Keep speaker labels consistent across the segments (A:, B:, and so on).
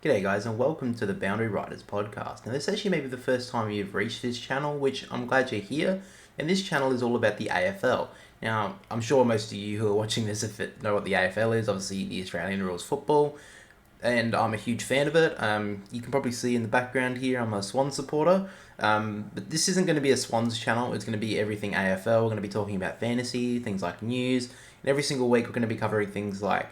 A: G'day guys and welcome to the Boundary Riders podcast. Now this actually may be the first time you've reached this channel, which I'm glad you're here, and this channel is all about the AFL. Now, I'm sure most of you who are watching this know what the AFL is, obviously the Australian Rules Football, and I'm a huge fan of it. You can probably see in the background here I'm a Swans supporter, but this isn't going to be a Swans channel, it's going to be everything AFL. We're going to be talking about fantasy, things like news, and every single week we're going to be covering things like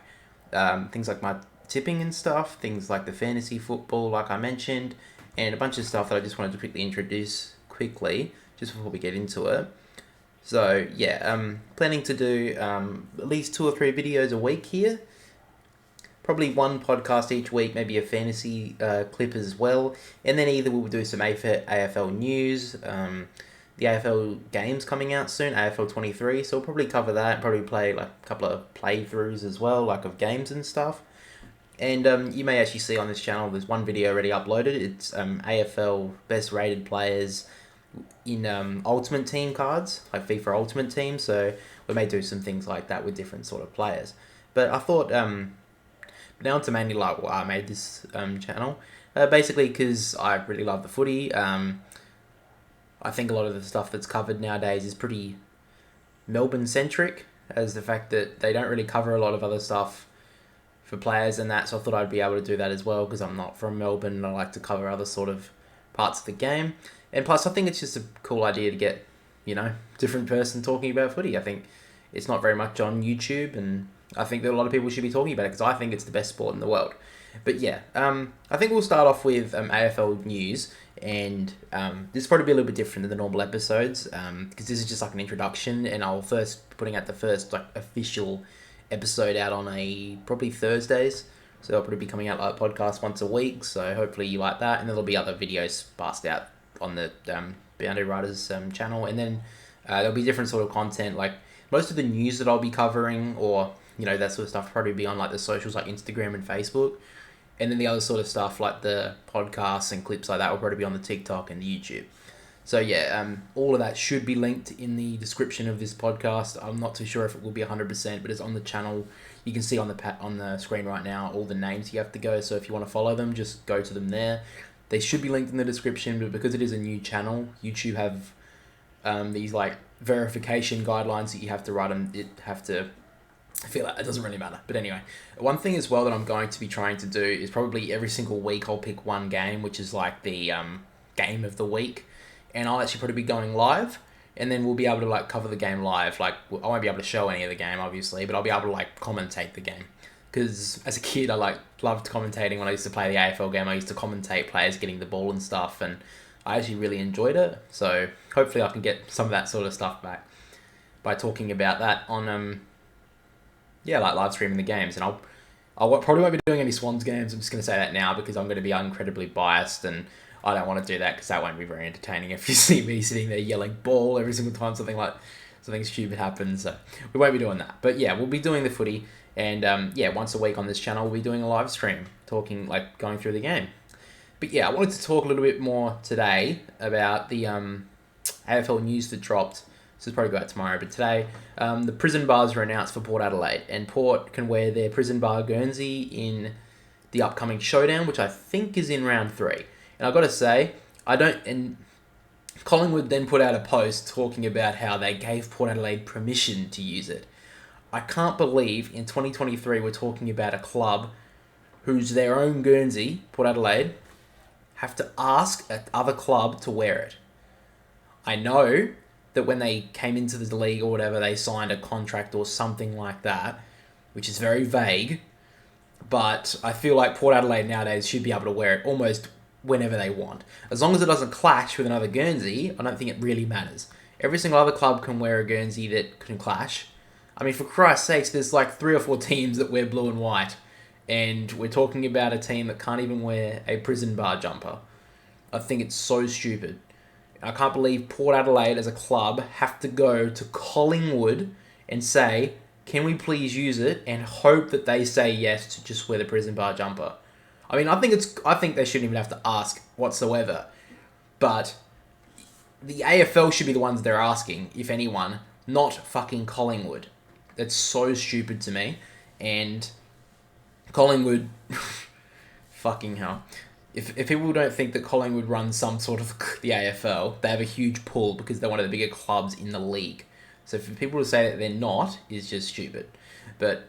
A: my tipping and stuff, things like the fantasy football, like I mentioned, and a bunch of stuff that I just wanted to quickly introduce just before we get into it. So yeah, planning to do at least 2 or 3 videos a week here. Probably one podcast each week, maybe a fantasy clip as well, and then either we'll do some AFL news. The AFL games coming out soon, AFL 23, so we'll probably cover that, probably play like a couple of playthroughs as well, like of games and stuff. And you may actually see on this channel, there's one video already uploaded. It's AFL best rated players in Ultimate Team cards, like FIFA Ultimate Team. So we may do some things like that with different sort of players. But I thought, now to mainly like why I made this channel, basically because I really love the footy. I think a lot of the stuff that's covered nowadays is pretty Melbourne centric, as the fact that they don't really cover a lot of other stuff for players and that, so I thought I'd be able to do that as well because I'm not from Melbourne and I like to cover other sort of parts of the game. And plus I think it's just a cool idea to get, different person talking about footy. I think it's not very much on YouTube, and I think that a lot of people should be talking about it because I think it's the best sport in the world. But yeah, I think we'll start off with AFL news, and this will probably be a little bit different than the normal episodes because this is just like an introduction, and I'll first be putting out the first like official episode out on probably Thursdays, so I'll probably be coming out like podcast once a week, so hopefully you like that, and then there'll be other videos passed out on the Boundary Riders channel, and then there'll be different sort of content, like most of the news that I'll be covering, or that sort of stuff, probably be on like the socials like Instagram and Facebook, and then the other sort of stuff like the podcasts and clips like that will probably be on the TikTok and the YouTube. So yeah, all of that should be linked in the description of this podcast. I'm not too sure if it will be 100%, but it's on the channel. You can see on the screen right now all the names you have to go. So if you want to follow them, just go to them there. They should be linked in the description, but because it is a new channel, YouTube have these like verification guidelines that you have to write and I feel like it doesn't really matter. But anyway, one thing as well that I'm going to be trying to do is probably every single week I'll pick one game, which is like the game of the week. And I'll actually probably be going live, and then we'll be able to like cover the game live. Like I won't be able to show any of the game, obviously, but I'll be able to like commentate the game. Because as a kid, I loved commentating when I used to play the AFL game. I used to commentate players getting the ball and stuff, and I actually really enjoyed it. So hopefully I can get some of that sort of stuff back by talking about that on like live streaming the games. And I probably won't be doing any Swans games. I'm just going to say that now because I'm going to be incredibly biased, and I don't want to do that because that won't be very entertaining if you see me sitting there yelling ball every single time something stupid happens. So we won't be doing that. But yeah, we'll be doing the footy, and once a week on this channel we'll be doing a live stream talking, like going through the game. But yeah, I wanted to talk a little bit more today about the AFL news that dropped. This will probably go out tomorrow, but today the prison bars were announced for Port Adelaide, and Port can wear their prison bar Guernsey in the upcoming showdown, which I think is in round 3. And I've got to say, and Collingwood then put out a post talking about how they gave Port Adelaide permission to use it. I can't believe in 2023 we're talking about a club who's their own Guernsey, Port Adelaide, have to ask another club to wear it. I know that when they came into the league or whatever, they signed a contract or something like that, which is very vague, but I feel like Port Adelaide nowadays should be able to wear it almost whenever they want. As long as it doesn't clash with another Guernsey, I don't think it really matters. Every single other club can wear a Guernsey that can clash. I mean, for Christ's sakes, there's like 3 or 4 teams that wear blue and white, and we're talking about a team that can't even wear a prison bar jumper. I think it's so stupid. I can't believe Port Adelaide as a club have to go to Collingwood and say, can we please use it, and hope that they say yes to just wear the prison bar jumper. I mean, I think they shouldn't even have to ask whatsoever. But the AFL should be the ones they're asking, if anyone, not fucking Collingwood. That's so stupid to me. And Collingwood Fucking hell. If people don't think that Collingwood runs some sort of the AFL, they have a huge pull because they're one of the bigger clubs in the league. So for people to say that they're not is just stupid. But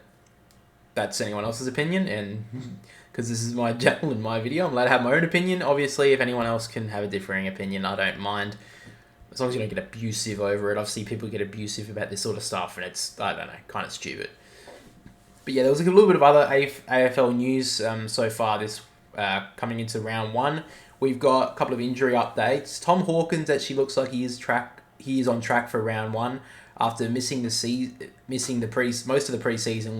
A: that's anyone else's opinion, and because this is my channel and my video, I'm allowed to have my own opinion. Obviously, if anyone else can have a differing opinion, I don't mind. As long as you don't get abusive over it. I've seen people get abusive about this sort of stuff, and it's, I don't know, kind of stupid. But yeah, there was a little bit of other AFL news so far this coming into round one. We've got a couple of injury updates. Tom Hawkins actually looks like he is on track for round one after missing most of the preseason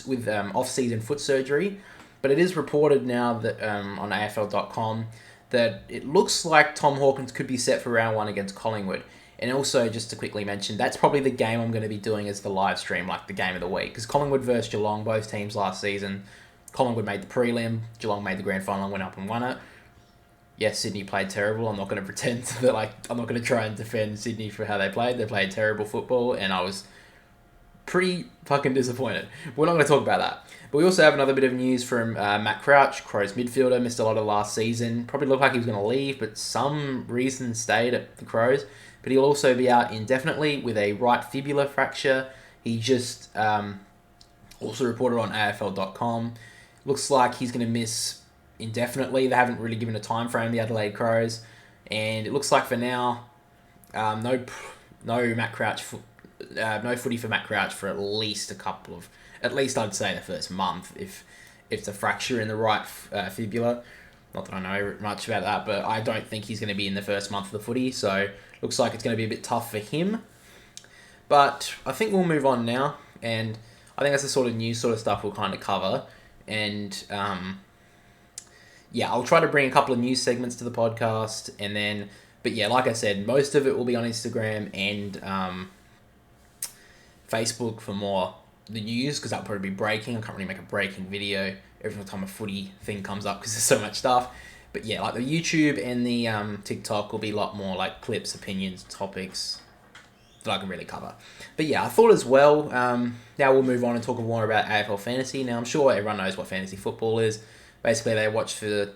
A: with off-season foot surgery. But it is reported now that on AFL.com that it looks like Tom Hawkins could be set for round one against Collingwood. And also, just to quickly mention, that's probably the game I'm going to be doing as the live stream, like the game of the week. Because Collingwood versus Geelong, both teams last season, Collingwood made the prelim, Geelong made the grand final and went up and won it. Yes, Sydney played terrible. I'm not going to pretend that, I'm not going to try and defend Sydney for how they played. They played terrible football, and I was pretty fucking disappointed. We're not going to talk about that. But we also have another bit of news from Matt Crouch, Crows midfielder, missed a lot of last season. Probably looked like he was going to leave, but some reason stayed at the Crows. But he'll also be out indefinitely with a right fibula fracture. He just also reported on AFL.com. Looks like he's going to miss indefinitely. They haven't really given a time frame, the Adelaide Crows. And it looks like for now, no Matt Crouch, no footy for Matt Crouch for at least I'd say the first month if it's a fracture in the right fibula. Not that I know much about that, but I don't think he's going to be in the first month of the footy, so looks like it's going to be a bit tough for him. But I think we'll move on now, and I think that's the sort of news sort of stuff we'll kind of cover. And I'll try to bring a couple of news segments to the podcast, and then, but yeah, like I said, most of it will be on Instagram and Facebook for more the news, because that'll probably be breaking. I can't really make a breaking video every time a footy thing comes up because there's so much stuff. But yeah, like the YouTube and the TikTok will be a lot more like clips, opinions, topics that I can really cover. But yeah, I thought as well, now we'll move on and talk more about AFL Fantasy. Now, I'm sure everyone knows what fantasy football is. Basically, they watch for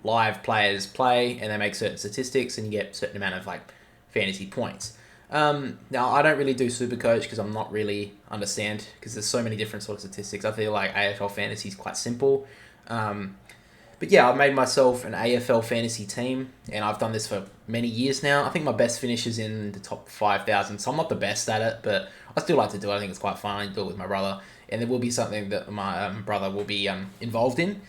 A: live players play, and they make certain statistics, and you get a certain amount of fantasy points. Now, I don't really do Supercoach because I'm not really understand, because there's so many different sorts of statistics. I feel like AFL Fantasy is quite simple. But yeah, I've made myself an AFL Fantasy team, and I've done this for many years now. I think my best finish is in the top 5,000, so I'm not the best at it, but I still like to do it. I think it's quite fun. I do it with my brother, and there will be something that my brother will be involved in.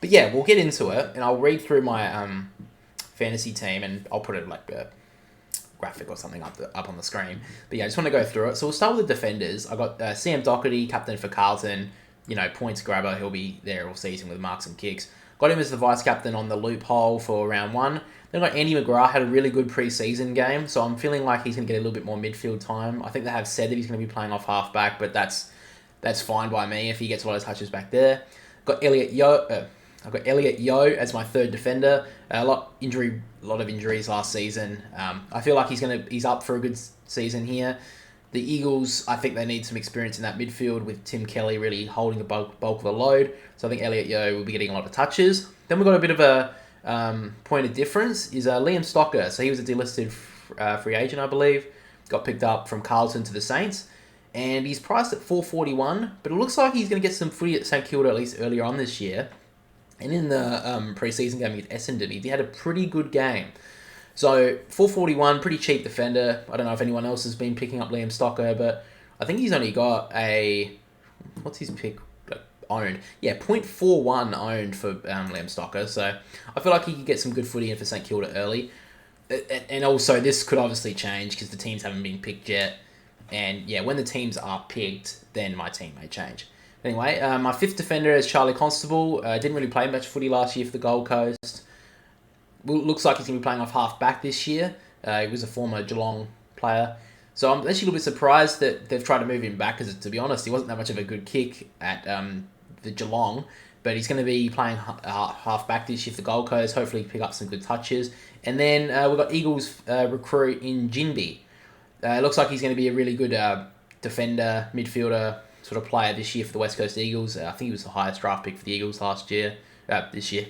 A: But yeah, we'll get into it, and I'll read through my fantasy team, and I'll put it like a graphic or something up on the screen. But yeah, I just want to go through it. So we'll start with the defenders. I got Sam Doherty, captain for Carlton, points grabber. He'll be there all season with marks and kicks. Got him as the vice-captain on the loophole for round one. Then I got Andy McGrath, had a really good pre-season game, so I'm feeling like he's going to get a little bit more midfield time. I think they have said that he's going to be playing off half-back, but that's fine by me if he gets a lot of touches back there. I've got Elliot Yeo as my third defender. A lot of injuries last season. I feel like he's up for a good season here. The Eagles, I think they need some experience in that midfield with Tim Kelly really holding the bulk of the load. So I think Elliot Yeo will be getting a lot of touches. Then we've got a bit of a point of difference is Liam Stocker. So he was a delisted free agent, I believe. Got picked up from Carlton to the Saints. And he's priced at $4.41, but it looks like he's going to get some footy at St Kilda at least earlier on this year. And in the pre-season game against Essendon, he had a pretty good game. So, $4.41, pretty cheap defender. I don't know if anyone else has been picking up Liam Stocker, but I think he's only got what's his pick? Owned. Yeah, 0.41 owned for Liam Stocker. So, I feel like he could get some good footy in for St Kilda early. And also, this could obviously change because the teams haven't been picked yet. And yeah, when the teams are picked, then my team may change. Anyway, my fifth defender is Charlie Constable. Didn't really play much footy last year for the Gold Coast. Looks like he's going to be playing off half-back this year. He was a former Geelong player. So I'm actually a little bit surprised that they've tried to move him back because, to be honest, he wasn't that much of a good kick at the Geelong. But he's going to be playing half-back this year for the Gold Coast. Hopefully pick up some good touches. And then we've got Eagles recruit in Jinbi. It looks like he's going to be a really good defender, midfielder, sort of player this year for the West Coast Eagles. I think he was the highest draft pick for the Eagles this year.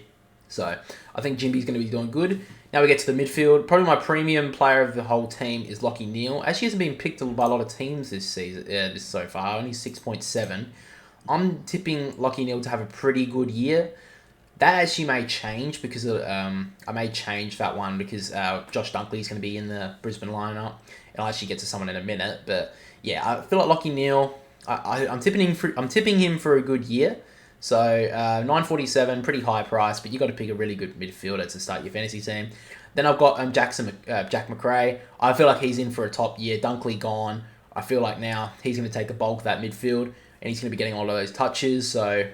A: So I think Jimby's going to be doing good. Now we get to the midfield. Probably my premium player of the whole team is Lachie Neale. Actually hasn't been picked by a lot of teams this season, this so far. Only 6.7. I'm tipping Lachie Neale to have a pretty good year. That actually may change because I may change that one because Josh Dunkley is going to be in the Brisbane lineup, and I'll actually get to someone in a minute. But yeah, I feel like Lachie Neale. I'm tipping him for a good year. So 9.47, pretty high price, but you got to pick a really good midfielder to start your fantasy team. Then I've got Jack McRae. I feel like he's in for a top year. Dunkley gone. I feel like now he's going to take the bulk of that midfield, and he's going to be getting all of those touches. So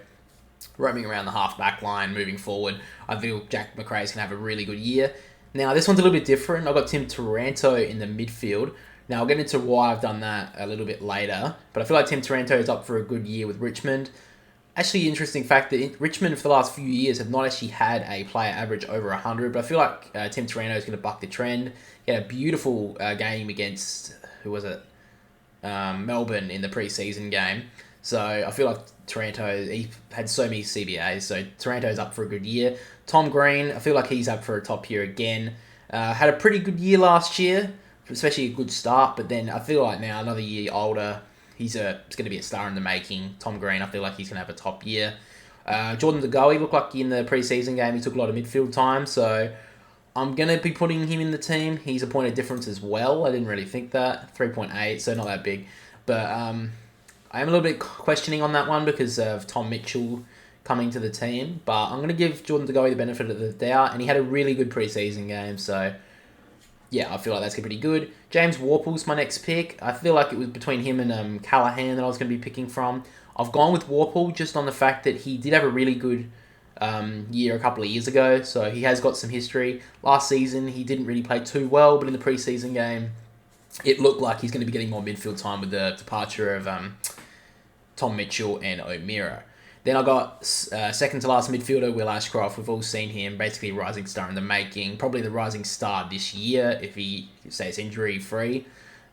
A: roaming around the half-back line, moving forward, I feel Jack McRae is going to have a really good year. Now, this one's a little bit different. I've got Tim Taranto in the midfield. Now, I'll get into why I've done that a little bit later, but I feel like Tim Taranto is up for a good year with Richmond. Actually, interesting fact that Richmond for the last few years have not actually had a player average over 100, but I feel like Tim Taranto is going to buck the trend. He had a beautiful game against, Melbourne in the pre-season game. So I feel like Taranto, he had so many CBAs, so Taranto's up for a good year. Tom Green, I feel like he's up for a top year again. Had a pretty good year last year, especially a good start, but then I feel like now another year older, he's going to be a star in the making. Tom Green, I feel like he's going to have a top year. Jordan De Goey looked like in the preseason game he took a lot of midfield time, so I'm going to be putting him in the team. He's a point of difference as well. I didn't really think that. 3.8, so not that big. But I am a little bit questioning on that one because of Tom Mitchell coming to the team. But I'm going to give Jordan De Goey the benefit of the doubt, and he had a really good preseason game, so yeah, I feel like that's going to be pretty good. James Warple's my next pick. I feel like it was between him and Callahan that I was going to be picking from. I've gone with Warple just on the fact that he did have a really good year a couple of years ago, so he has got some history. Last season, he didn't really play too well, but in the preseason game, it looked like he's going to be getting more midfield time with the departure of Tom Mitchell and O'Meara. Then I got second to last midfielder, Will Ashcroft. We've all seen him, basically a rising star in the making. Probably the rising star this year if he stays injury-free.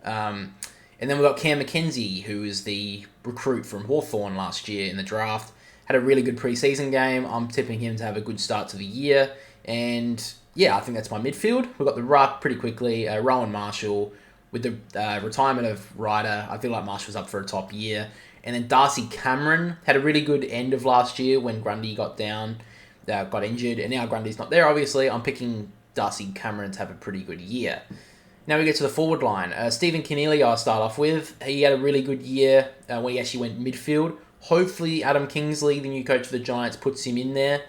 A: And then we've got Cam McKenzie, who is the recruit from Hawthorn last year in the draft. Had a really good preseason game. I'm tipping him to have a good start to the year. And yeah, I think that's my midfield. We've got the ruck pretty quickly. Rowan Marshall. With the retirement of Ryder, I feel like Marshall's up for a top year. And then Darcy Cameron had a really good end of last year when Grundy got injured. And now Grundy's not there, obviously. I'm picking Darcy Cameron to have a pretty good year. Now we get to the forward line. Stephen Keneally I'll start off with. He had a really good year when he actually went midfield. Hopefully Adam Kingsley, the new coach of the Giants, puts him in there.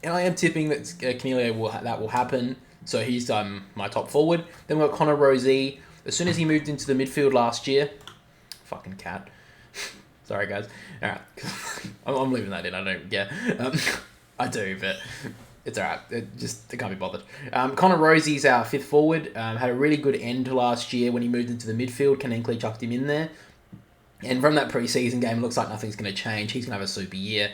A: And I am tipping that Keneally will happen. So he's my top forward. Then we've got Connor Rozee. As soon as he moved into the midfield last year... Fucking cat. Sorry, guys. Alright. I'm leaving that in. I don't... Yeah. I do, but... It's alright. I can't be bothered. Connor Rozie's our fifth forward. Had a really good end last year when he moved into the midfield. Ken Inkley chucked him in there. And from that preseason game, it looks like nothing's going to change. He's going to have a super year.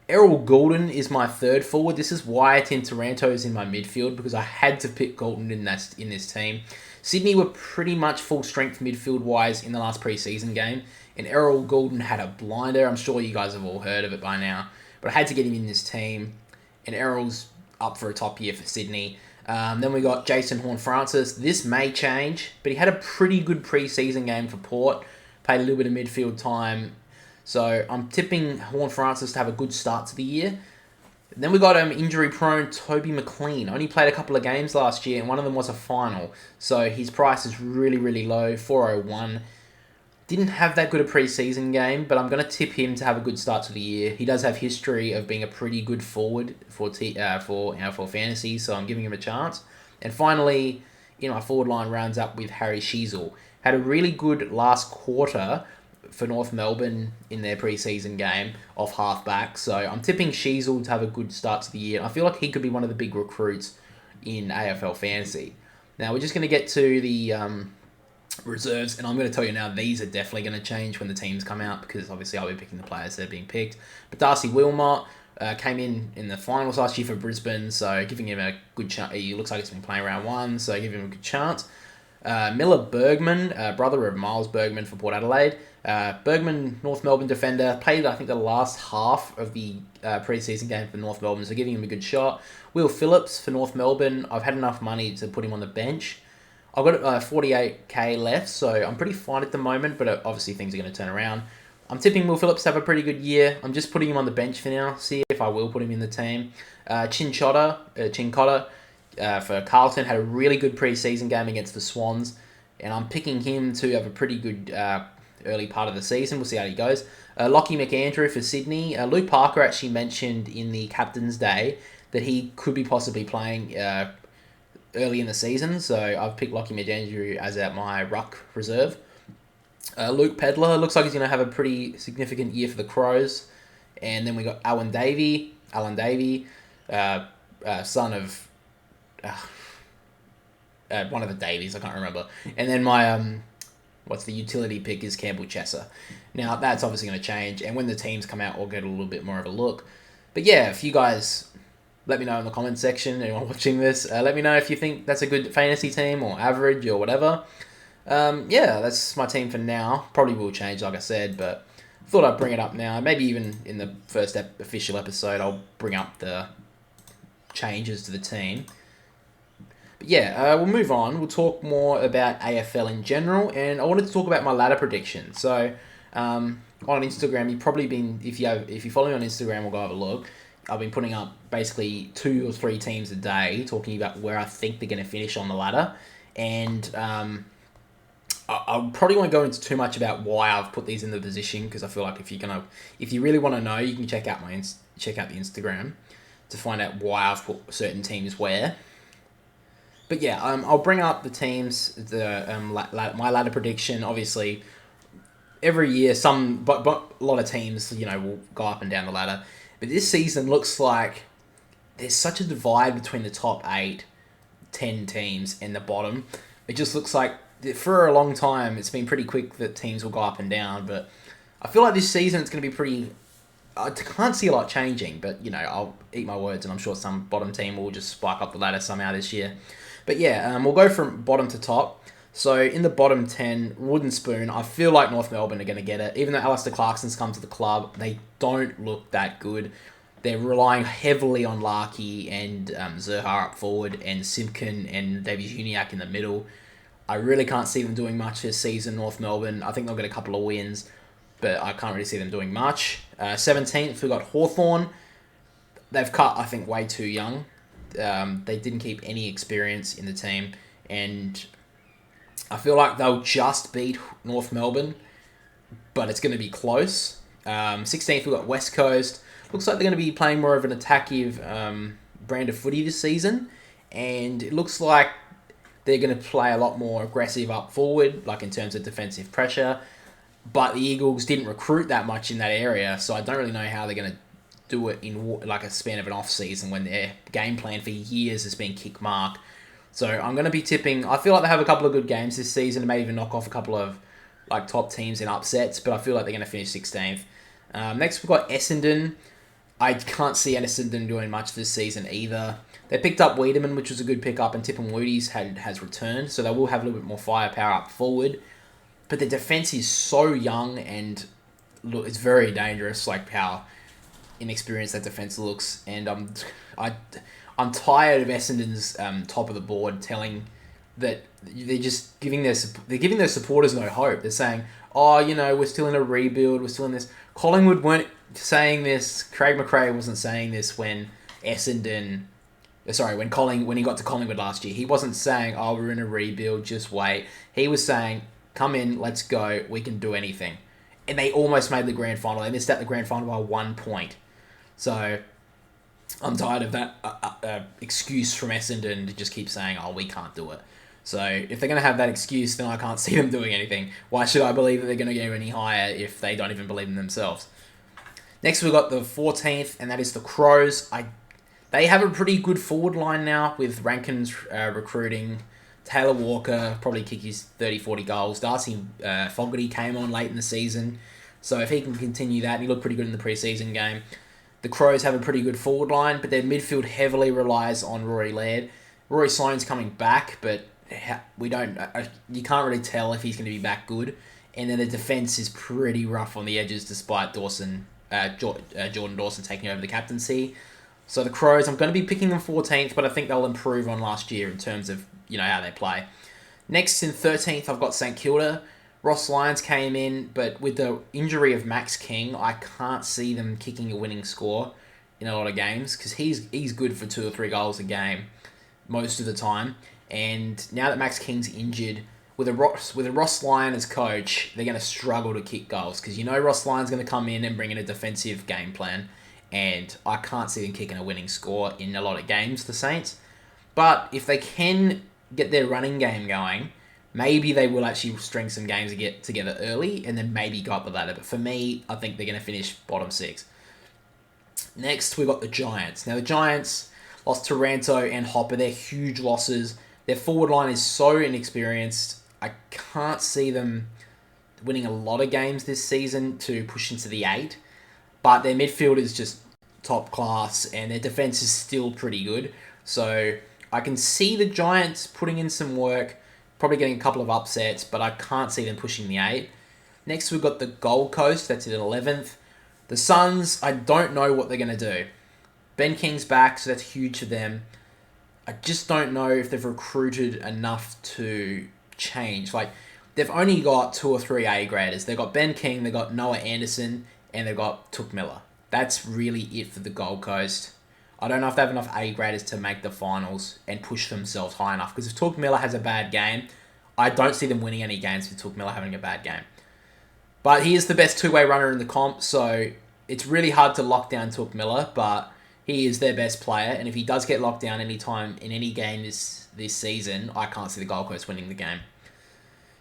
A: Errol Goulden is my third forward. This is why Tim Taranto is in my midfield, because I had to pick Goulden in this team. Sydney were pretty much full strength midfield-wise in the last preseason game, and Errol Goulden had a blinder. I'm sure you guys have all heard of it by now, but I had to get him in this team, and Errol's up for a top year for Sydney. Then we got Jason Horne-Francis. This may change, but he had a pretty good preseason game for Port. Played a little bit of midfield time. So I'm tipping Horne-Francis to have a good start to the year. Then we got injury-prone Toby McLean. Only played a couple of games last year, and one of them was a final. So his price is really, really low, 401. Didn't have that good a preseason game, but I'm going to tip him to have a good start to the year. He does have history of being a pretty good forward for fantasy, so I'm giving him a chance. And finally, my forward line rounds up with Harry Sheezel. Had a really good last quarter for North Melbourne in their preseason game off halfback. So I'm tipping Sheezel to have a good start to the year. I feel like he could be one of the big recruits in AFL fantasy. Now we're just going to get to the reserves, and I'm going to tell you now these are definitely going to change when the teams come out, because obviously I'll be picking the players that are being picked. But Darcy Wilmot came in the finals last year for Brisbane, so giving him a good chance. He looks like he's been playing round one, so give him a good chance. Miller Bergman, brother of Miles Bergman for Port Adelaide, Bergman, North Melbourne defender, played I think the last half of the pre-season game for North Melbourne, so giving him a good shot. Will Phillips for North Melbourne, I've had enough money to put him on the bench. I've got 48k left, so I'm pretty fine at the moment, but obviously things are going to turn around. I'm tipping Will Phillips to have a pretty good year. I'm just putting him on the bench for now, see if I will put him in the team. Chincotta for Carlton had a really good pre-season game against the Swans, and I'm picking him to have a pretty good early part of the season. We'll see how he goes. Lockie McAndrew for Sydney. Luke Parker actually mentioned in the Captain's Day that he could be possibly playing early in the season, so I've picked Lockie McAndrew as my ruck reserve. Luke Pedler looks like he's going to have a pretty significant year for the Crows. And then we got Alan Davey, son of one of the Davies, I can't remember. And then my what's the utility pick is Campbell Chesser. Now that's obviously going to change, and when the teams come out, we'll get a little bit more of a look. But yeah, if you guys let me know in the comment section, anyone watching this, let me know if you think that's a good fantasy team or average or whatever. Yeah, that's my team for now. Probably will change, like I said, but thought I'd bring it up now. Maybe even in the first official episode, I'll bring up the changes to the team. But yeah, we'll move on. We'll talk more about AFL in general, and I wanted to talk about my ladder prediction. So, on Instagram, you've probably been, if you follow me on Instagram, we'll go have a look. I've been putting up basically 2 or 3 teams a day, talking about where I think they're going to finish on the ladder, and I probably won't go into too much about why I've put these in the position, because I feel like if you really want to know, you can check out the Instagram to find out why I've put certain teams where. But yeah, I'll bring up the teams, my ladder prediction. Obviously, every year but a lot of teams will go up and down the ladder. But this season looks like there's such a divide between the top 8, 10 teams and the bottom. It just looks like for a long time it's been pretty quick that teams will go up and down. But I feel like this season it's going to be pretty... I can't see a lot changing, but I'll eat my words, and I'm sure some bottom team will just spike up the ladder somehow this year. But yeah, we'll go from bottom to top. So in the bottom 10, Wooden Spoon, I feel like North Melbourne are going to get it. Even though Alistair Clarkson's come to the club, they don't look that good. They're relying heavily on Larkey and Zerha up forward, and Simpkin and Davies Uniacke in the middle. I really can't see them doing much this season, North Melbourne. I think they'll get a couple of wins, but I can't really see them doing much. 17th, we've got Hawthorn. They've cut, I think, way too young. They didn't keep any experience in the team, and I feel like they'll just beat North Melbourne, but it's going to be close. 16th, we've got West Coast. Looks like they're going to be playing more of an attackive brand of footy this season, and it looks like they're going to play a lot more aggressive up forward, like in terms of defensive pressure, but the Eagles didn't recruit that much in that area, so I don't really know how they're going to do it in like a span of an off-season when their game plan for years has been kick mark. So I'm going to be tipping... I feel like they have a couple of good games this season and may even knock off a couple of like top teams in upsets, but I feel like they're going to finish 16th. Next, we've got Essendon. I can't see Essendon doing much this season either. They picked up Wiedemann, which was a good pickup, and Tippum Woody's has returned, so they will have a little bit more firepower up forward. But the defense is so young, and look, it's very dangerous, like how inexperienced that defense looks. And I'm tired of Essendon's top of the board telling that they're just giving their supporters no hope. They're saying, oh, we're still in a rebuild, we're still in this. Collingwood weren't saying this. Craig McRae wasn't saying this when when he got to Collingwood last year. He wasn't saying, oh, we're in a rebuild, just wait. He was saying, come in, let's go, we can do anything. And they almost made the grand final. They missed out the grand final by 1 point. So I'm tired of that excuse from Essendon to just keep saying, oh, we can't do it. So if they're going to have that excuse, then I can't see them doing anything. Why should I believe that they're going to go any higher if they don't even believe in themselves? Next, we've got the 14th, and that is the Crows. They have a pretty good forward line now with Rankin's recruiting. Taylor Walker probably kick his 30-40 goals. Darcy Fogarty came on late in the season. So if he can continue that, and he looked pretty good in the preseason game. The Crows have a pretty good forward line, but their midfield heavily relies on Rory Laird. Rory Sloane's coming back, but you can't really tell if he's going to be back good. And then the defense is pretty rough on the edges, despite Jordan Dawson taking over the captaincy. So the Crows, I'm going to be picking them 14th, but I think they'll improve on last year in terms of how they play. Next in 13th, I've got St Kilda. Ross Lyons came in, but with the injury of Max King, I can't see them kicking a winning score in a lot of games because he's good for 2 or 3 goals a game most of the time. And now that Max King's injured, with a Ross Lyon as coach, they're going to struggle to kick goals because Ross Lyon's going to come in and bring in a defensive game plan, and I can't see them kicking a winning score in a lot of games, the Saints. But if they can get their running game going, maybe they will actually string some games to get together early and then maybe go up the ladder. But for me, I think they're going to finish bottom 6. Next, we've got the Giants. Now, the Giants lost Taranto and Hopper. They're huge losses. Their forward line is so inexperienced. I can't see them winning a lot of games this season to push into the 8. But their midfield is just top class and their defense is still pretty good. So I can see the Giants putting in some work, probably getting a couple of upsets, but I can't see them pushing the 8. Next, we've got the Gold Coast. That's at 11th. The Suns, I don't know what they're going to do. Ben King's back, so that's huge for them. I just don't know if they've recruited enough to change. Like, they've only got 2 or 3 A graders. They've got Ben King, they've got Noah Anderson, and they've got Took Miller. That's really it for the Gold Coast. I don't know if they have enough A graders to make the finals and push themselves high enough. Because if Took Miller has a bad game, I don't see them winning any games with Took Miller having a bad game. But he is the best two-way runner in the comp, so it's really hard to lock down Took Miller, but he is their best player, and if he does get locked down anytime in any game this season, I can't see the Gold Coast winning the game.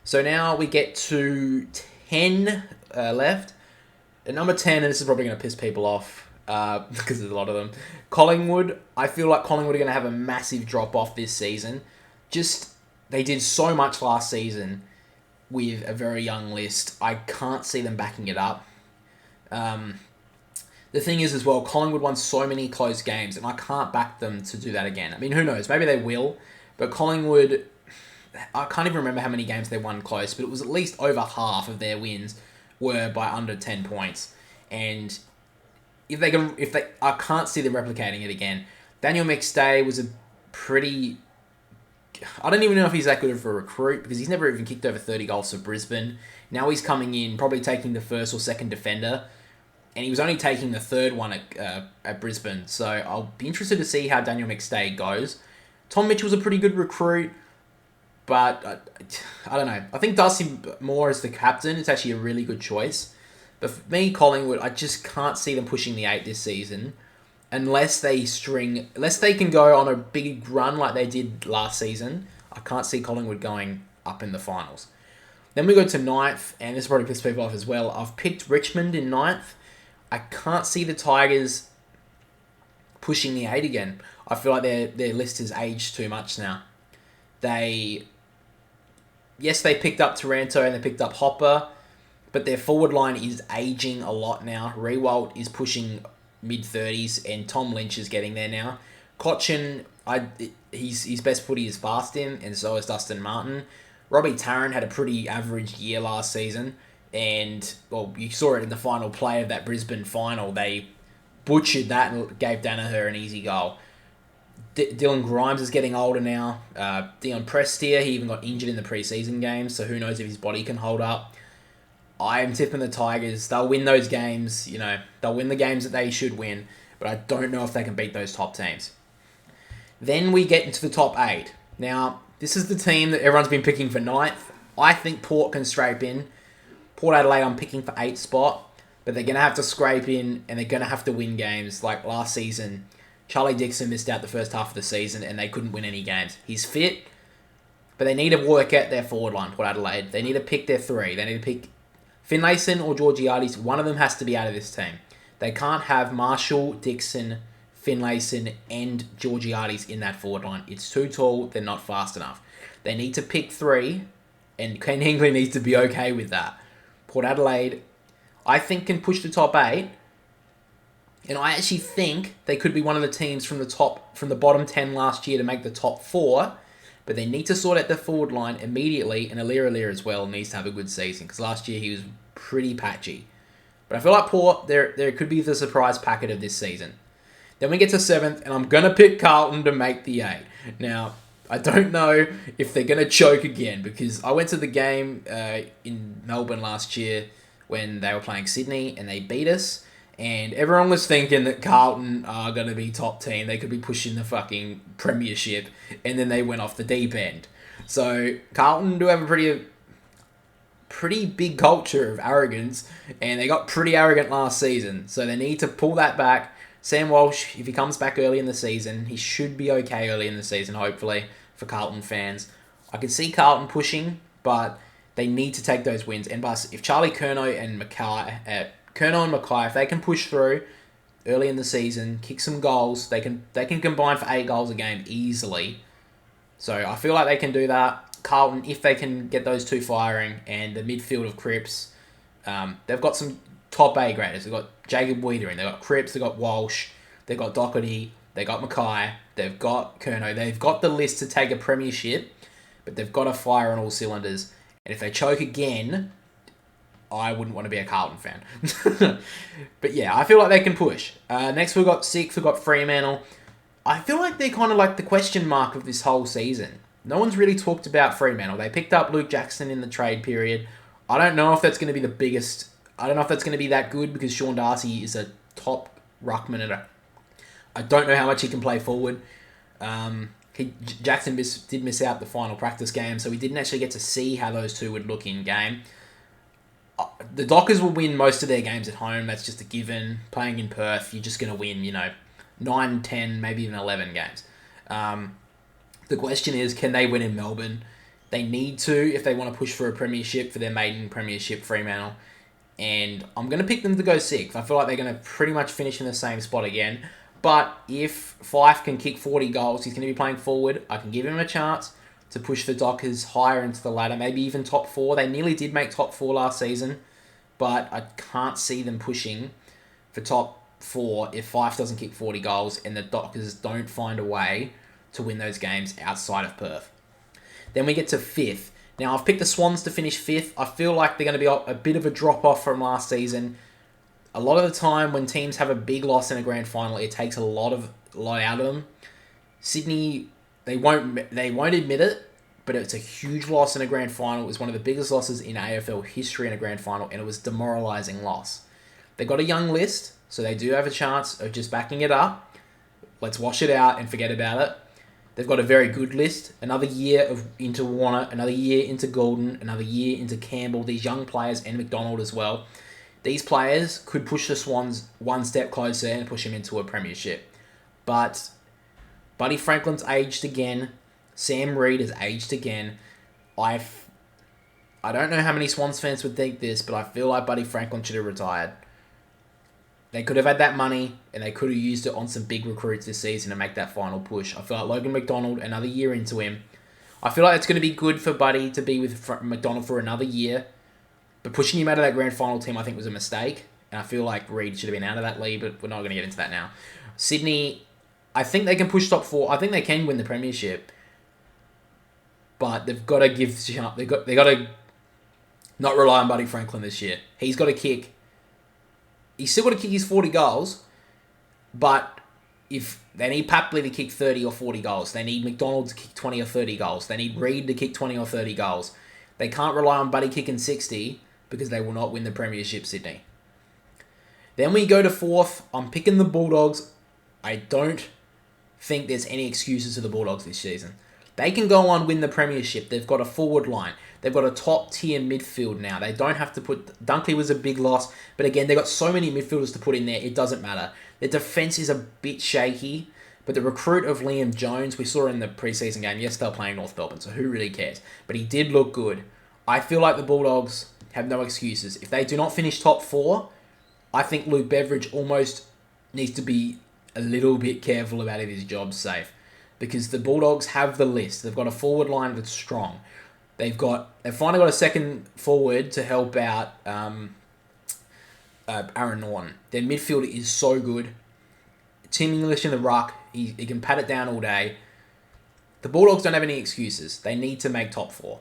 A: So now we get to 10 left. At number 10, and this is probably going to piss people off because there's a lot of them, Collingwood. I feel like Collingwood are going to have a massive drop-off this season. They did so much last season with a very young list. I can't see them backing it up. The thing is as well, Collingwood won so many close games, and I can't back them to do that again. I mean, who knows? Maybe they will, but Collingwood, I can't even remember how many games they won close, but it was at least over half of their wins were by under 10 points. And I can't see them replicating it again. Daniel McStay was a pretty, I don't even know if he's that good of a recruit because he's never even kicked over 30 goals for Brisbane. Now he's coming in, probably taking the first or second defender, and he was only taking the third one at Brisbane. So I'll be interested to see how Daniel McStay goes. Tom Mitchell's a pretty good recruit, but I don't know. I think Darcy Moore as the captain, it's actually a really good choice. But for me, Collingwood, I just can't see them pushing the 8 this season unless they can go on a big run like they did last season. I can't see Collingwood going up in the finals. Then we go to 9th, and this probably pisses people off as well. I've picked Richmond in 9th. I can't see the Tigers pushing the 8 again. I feel like their list has aged too much now. They picked up Taranto and they picked up Hopper, but their forward line is aging a lot now. Rewalt is pushing mid-30s, and Tom Lynch is getting there now. Cochin, his best footy is fast in, and so is Dustin Martin. Robbie Tarrant had a pretty average year last season, and you saw it in the final play of that Brisbane final. They butchered that and gave Danaher an easy goal. Dylan Grimes is getting older now. Dion Prestia, he even got injured in the preseason games, so who knows if his body can hold up. I am tipping the Tigers. They'll win those games. They'll win the games that they should win, but I don't know if they can beat those top teams. Then we get into the top 8. Now, this is the team that everyone's been picking for 9th. I think Port can scrape in. Port Adelaide I'm picking for 8th spot, but they're going to have to scrape in, and they're going to have to win games. Like last season, Charlie Dixon missed out the first half of the season, and they couldn't win any games. He's fit, but they need to work out their forward line, Port Adelaide. They need to pick their 3. They need to pick Finlayson or Georgiades. One of them has to be out of this team. They can't have Marshall, Dixon, Finlayson, and Georgiades in that forward line. It's too tall. They're not fast enough. They need to pick 3, and Ken Hingley needs to be okay with that. Port Adelaide, I think, can push the top 8, and I actually think they could be one of the teams from the bottom 10 last year to make the top 4, but they need to sort out the forward line immediately, and Alira as well needs to have a good season, because last year he was pretty patchy. But I feel like Port, there could be the surprise packet of this season. Then we get to 7th, and I'm going to pick Carlton to make the 8. Now, I don't know if they're going to choke again, because I went to the game in Melbourne last year when they were playing Sydney, and they beat us. And everyone was thinking that Carlton are going to be top team. They could be pushing the fucking premiership. And then they went off the deep end. So Carlton do have a pretty big culture of arrogance. And they got pretty arrogant last season. So they need to pull that back. Sam Walsh, if he comes back early in the season, he should be okay early in the season, hopefully, for Carlton fans. I can see Carlton pushing, but they need to take those wins. And if Charlie Curnow and Mackay, if they can push through early in the season, kick some goals, they can combine for 8 goals a game easily. So I feel like they can do that. Carlton, if they can get those two firing, and the midfield of Cripps, they've got some top A graders. They've got Jacob Wiedering, they've got Cripps, they've got Walsh, they've got Doherty, they've got Mackay, they've got Curnow. They've got the list to take a premiership, but they've got to fire on all cylinders. And if they choke again, I wouldn't want to be a Carlton fan. But yeah, I feel like they can push. Next we've got 6th, we've got Fremantle. I feel like they're kind of like the question mark of this whole season. No one's really talked about Fremantle. They picked up Luke Jackson in the trade period. I don't know if that's going to be the biggest... I don't know if that's going to be that good, because Sean Darcy is a top ruckman. I don't know how much he can play forward. Jackson did miss out the final practice game, so we didn't actually get to see how those two would look in game. The Dockers will win most of their games at home. That's just a given. Playing in Perth, you're just going to win, 9, 10, maybe even 11 games. The question is, can they win in Melbourne? They need to if they want to push for a premiership, for their maiden premiership, Fremantle. And I'm going to pick them to go 6th. I feel like they're going to pretty much finish in the same spot again. But if Fife can kick 40 goals, he's going to be playing forward. I can give him a chance to push the Dockers higher into the ladder, maybe even top 4. They nearly did make top 4 last season, but I can't see them pushing for top 4 if Fife doesn't kick 40 goals and the Dockers don't find a way to win those games outside of Perth. Then we get to 5th. Now, I've picked the Swans to finish 5th. I feel like they're going to be a bit of a drop-off from last season. A lot of the time when teams have a big loss in a grand final, it takes a lot out of them. Sydney... They won't admit it, but it's a huge loss in a grand final. It was one of the biggest losses in AFL history in a grand final, and it was a demoralising loss. They got a young list, so they do have a chance of just backing it up. Let's wash it out and forget about it. They've got a very good list. Another year into Warner, another year into Golden, another year into Campbell, these young players, and McDonald as well. These players could push the Swans one step closer and push them into a premiership. But Buddy Franklin's aged again. Sam Reid has aged again. I don't know how many Swans fans would think this, but I feel like Buddy Franklin should have retired. They could have had that money, and they could have used it on some big recruits this season to make that final push. I feel like Logan McDonald, another year into him. I feel like it's going to be good for Buddy to be with McDonald for another year. But pushing him out of that grand final team, I think, was a mistake. And I feel like Reid should have been out of that league, but we're not going to get into that now. Sydney... I think they can push top 4. I think they can win the premiership, but they've got to they got to not rely on Buddy Franklin this year. He's got to kick. He's still got to kick his 40 goals, but if they need Papley to kick 30 or 40 goals, they need McDonald to kick 20 or 30 goals, they need Reid to kick 20 or 30 goals. They can't rely on Buddy kicking 60 because they will not win the premiership, Sydney. Then we go to 4th. I'm picking the Bulldogs. I don't think there's any excuses to the Bulldogs this season. They can go on win the premiership. They've got a forward line. They've got a top tier midfield now. They don't have to put... Dunkley was a big loss, but again, they've got so many midfielders to put in there, it doesn't matter. Their defence is a bit shaky, but the recruit of Liam Jones, we saw in the preseason game, yes, they're playing North Melbourne, so who really cares? But he did look good. I feel like the Bulldogs have no excuses. If they do not finish top 4, I think Luke Beveridge almost needs to be a little bit careful about if his job's safe, because the Bulldogs have the list. They've got a forward line that's strong. They've finally got a second forward to help out Aaron Norton. Their midfield is so good. Tim English in the ruck, he can pat it down all day.
B: The Bulldogs don't have any excuses. They need to make top 4.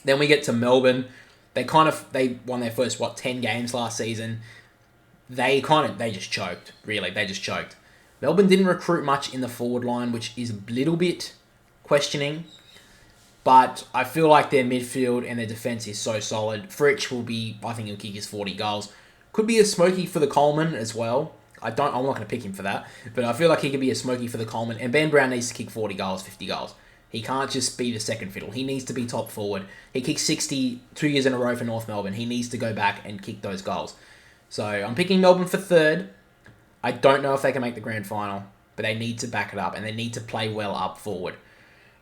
B: Then we get to Melbourne. They won their first 10 games last season. They just choked. Really, they just choked. Melbourne didn't recruit much in the forward line, which is a little bit questioning. But I feel like their midfield and their defence is so solid. Fritsch I think he'll kick his 40 goals. Could be a smoky for the Coleman as well. I'm not going to pick him for that. But I feel like he could be a smoky for the Coleman. And Ben Brown needs to kick 40 goals, 50 goals. He can't just be the second fiddle. He needs to be top forward. He kicked 60 2 years in a row for North Melbourne. He needs to go back and kick those goals. So I'm picking Melbourne for third. I don't know if they can make the grand final, but they need to back it up and they need to play well up forward.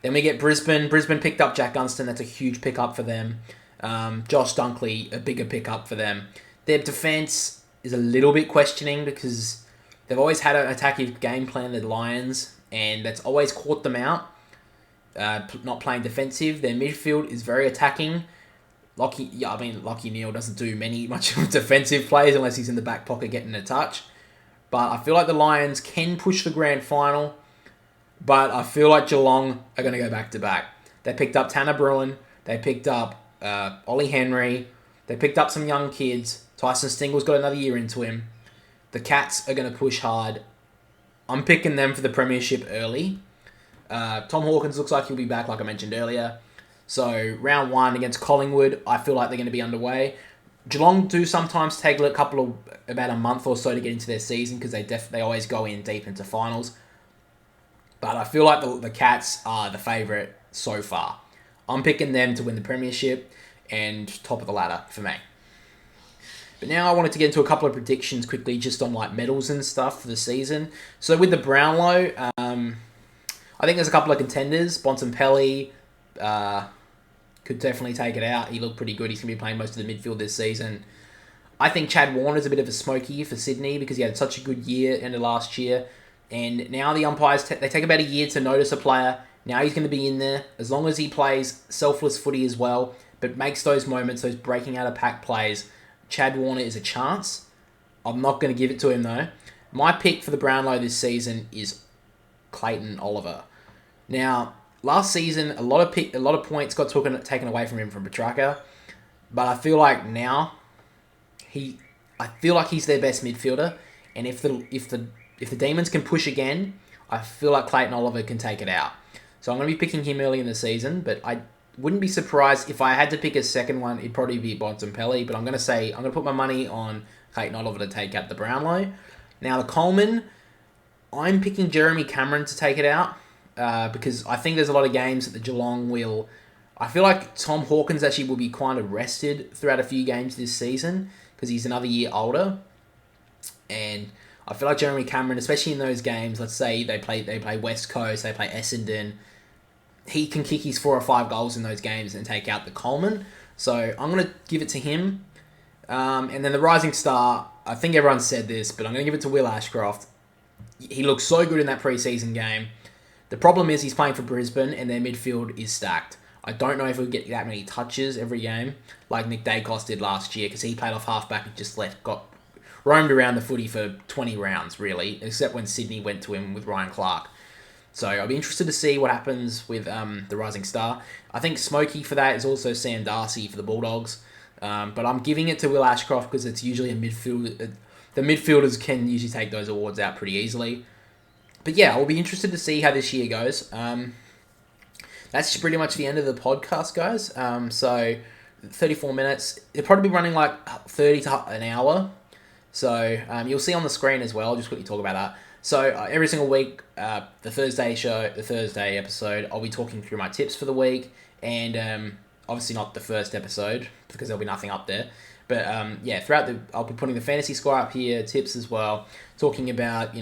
B: Then we get Brisbane. Brisbane picked up Jack Gunston. That's a huge pickup for them. Josh Dunkley, a bigger pickup for them. Their defence is a little bit questioning because they've always had an attacking game plan, the Lions, and that's always caught them out. Not playing defensive. Their midfield is very attacking. Lachie Neale doesn't do much defensive plays unless he's in the back pocket getting a touch. But I feel like the Lions can push the grand final. But I feel like Geelong are going to go back-to-back. They picked up Tanner Bruin. They picked up Ollie Henry. They picked up some young kids. Tyson Stingle's got another year into him. The Cats are going to push hard. I'm picking them for the premiership early. Tom Hawkins looks like he'll be back, like I mentioned earlier. So, round 1 against Collingwood, I feel like they're going to be underway. Geelong do sometimes take about a month or so to get into their season because they always go in deep into finals. But I feel like the Cats are the favourite so far. I'm picking them to win the premiership and top of the ladder for me. But now I wanted to get into a couple of predictions quickly just on medals and stuff for the season. So with the Brownlow, I think there's a couple of contenders. Bontempelli could definitely take it out. He looked pretty good. He's going to be playing most of the midfield this season. I think Chad Warner's a bit of a smoky for Sydney because he had such a good year end of last year. And now the umpires, they take about a year to notice a player. Now he's going to be in there. As long as he plays selfless footy as well, but makes those moments, those breaking out of pack plays, Chad Warner is a chance. I'm not going to give it to him though. My pick for the Brownlow this season is Clayton Oliver. Now, last season, a lot of points got taken away from him from Petrarca, but I feel like now he's their best midfielder, and if the Demons can push again, I feel like Clayton Oliver can take it out. So I'm going to be picking him early in the season, but I wouldn't be surprised if I had to pick a second one. It'd probably be Bontempelli, but I'm going to put my money on Clayton Oliver to take out the Brownlow. Now the Coleman, I'm picking Jeremy Cameron to take it out. Because I think there's a lot of games that the Geelong will... I feel like Tom Hawkins actually will be kind of rested throughout a few games this season because he's another year older. And I feel like Jeremy Cameron, especially in those games, let's say they play West Coast, they play Essendon, he can kick his 4 or 5 goals in those games and take out the Coleman. So I'm going to give it to him. And then the rising star, I think everyone said this, but I'm going to give it to Will Ashcroft. He looked so good in that preseason game. The problem is he's playing for Brisbane and their midfield is stacked. I don't know if he'll get that many touches every game like Nick Dacos did last year because he played off halfback and just roamed around the footy for 20 rounds really, except when Sydney went to him with Ryan Clark. So I'll be interested to see what happens with the rising star. I think Smokey for that is also Sam Darcy for the Bulldogs. But I'm giving it to Will Ashcroft because it's usually a midfield. The midfielders can usually take those awards out pretty easily. But yeah, I'll be interested to see how this year goes. That's pretty much the end of the podcast, guys. So 34 minutes. It'll probably be running 30 to an hour. So you'll see on the screen as well. I'll just quickly talk about that. So every single week, the Thursday episode, I'll be talking through my tips for the week. And obviously not the first episode because there'll be nothing up there. But I'll be putting the fantasy score up here, tips as well, talking about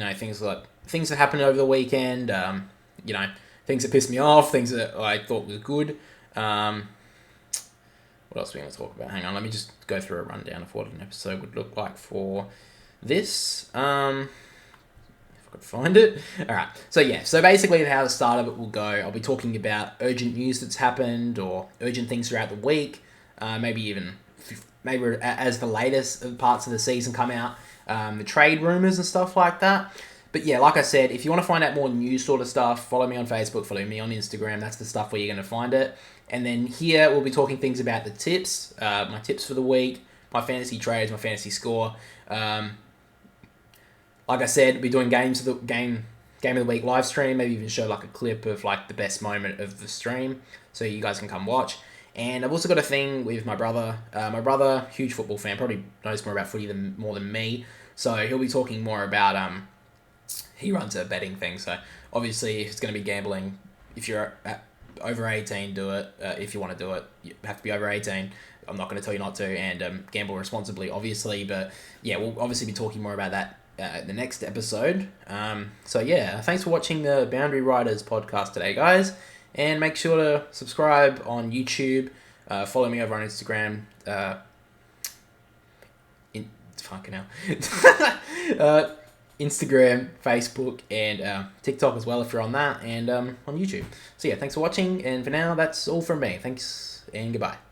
B: things that happened over the weekend, things that pissed me off, things that I thought was good. What else are we going to talk about? Hang on, let me just go through a rundown of what an episode would look like for this. If I could find it. Alright, so basically how the start of it will go, I'll be talking about urgent news that's happened or urgent things throughout the week, maybe as the latest parts of the season come out, the trade rumours and stuff like that. But yeah, like I said, if you want to find out more news sort of stuff, follow me on Facebook, follow me on Instagram. That's the stuff where you're going to find it. And then here we'll be talking things about the tips, my tips for the week, my fantasy trades, my fantasy score. Like I said, we'll be doing game of the week live stream. Maybe even show like a clip of like the best moment of the stream, so you guys can come watch. And I've also got a thing with my brother. My brother, huge football fan, probably knows more about footy more than me. So he'll be talking more about he runs a betting thing. So obviously, if it's going to be gambling, if you're over 18, do it. If you want to do it, you have to be over 18. I'm not going to tell you not to, and gamble responsibly, obviously. But yeah, we'll obviously be talking more about that the next episode. So yeah, thanks for watching the Boundary Riders podcast today, guys. And make sure to subscribe on YouTube. Follow me over on Instagram. Fucking hell. Instagram, Facebook, and TikTok as well if you're on that, and on YouTube. So yeah, thanks for watching, and for now, that's all from me. Thanks, and goodbye.